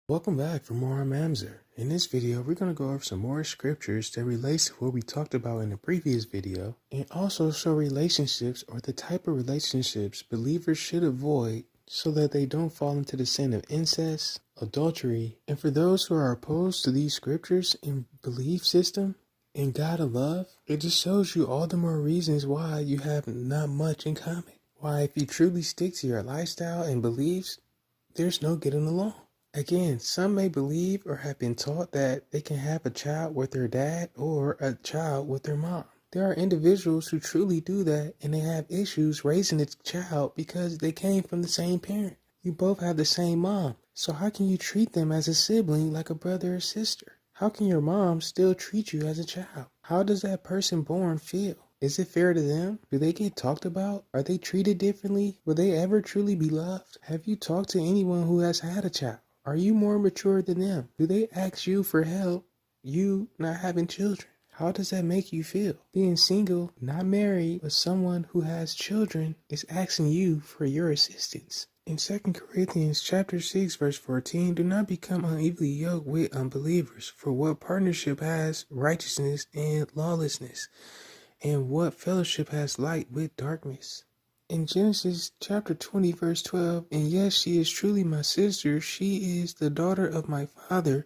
Welcome back for more on MAMZER. In this video, we're going to go over some more scriptures that relates to what we talked about in the previous video, and also show relationships or the type of relationships believers should avoid so that they don't fall into the sin of incest, adultery, and for those who are opposed to these scriptures and belief system and God of love, it just shows you all the more reasons why you have not much in common. Why if you truly stick to your lifestyle and beliefs, there's no getting along. Again, some may believe or have been taught that they can have a child with their dad or a child with their mom. There are individuals who truly do that and they have issues raising a child because they came from the same parent. You both have the same mom. So how can you treat them as a sibling like a brother or sister? How can your mom still treat you as a child? How does that person born feel? Is it fair to them? Do they get talked about? Are they treated differently? Will they ever truly be loved? Have you talked to anyone who has had a child? Are you more mature than them? Do they ask you for help, you not having children? How does that make you feel? Being single, not married, but someone who has children is asking you for your assistance. In 2 Corinthians chapter 6, verse 14, do not become unevenly yoked with unbelievers. For what partnership has righteousness and lawlessness? And what fellowship has light with darkness? In Genesis chapter 20, verse 12, and yes, she is truly my sister. She is the daughter of my father,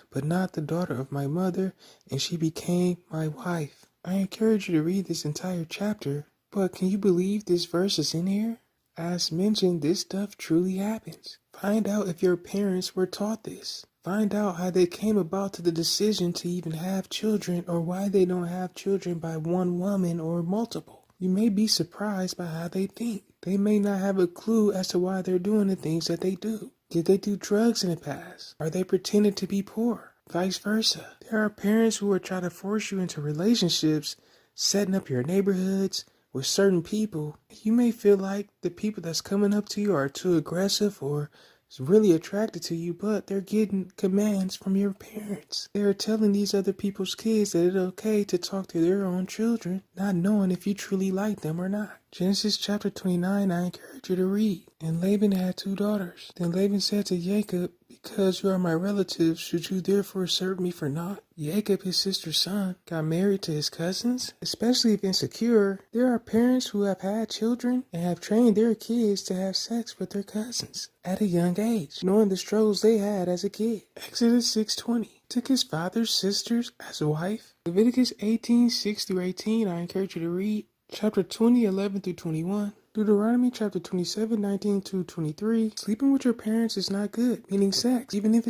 but not the daughter of my mother, and she became my wife. I encourage you to read this entire chapter, but can you believe this verse is in here? As mentioned, this stuff truly happens. Find out if your parents were taught this. Find out how they came about to the decision to even have children, or why they don't have children by one woman or multiple. You may be surprised by how they think. They may not have a clue as to why they're doing the things that they do. Did they do drugs in the past? Are they pretending to be poor? Vice versa. There are parents who are trying to force you into relationships, setting up your neighborhoods with certain people. You may feel like the people that's coming up to you are too aggressive or is really attracted to you, but they're getting commands from your parents. They're telling these other people's kids that it's okay to talk to their own children, not knowing if you truly like them or not. Genesis chapter 29, I encourage you to read. And Laban had 2 daughters. Then Laban said to Jacob, because you are my relatives, should you therefore serve me for naught? Jacob, his sister's son, got married to his cousins, especially if insecure. There are parents who have had children and have trained their kids to have sex with their cousins at a young age, knowing the struggles they had as a kid. Exodus 6:20. Took his father's sisters as a wife. Leviticus 18:6-18, I encourage you to read. Chapter 20, 11-21. Deuteronomy chapter 27, 19-23. Sleeping with your parents is not good, meaning sex, even if it's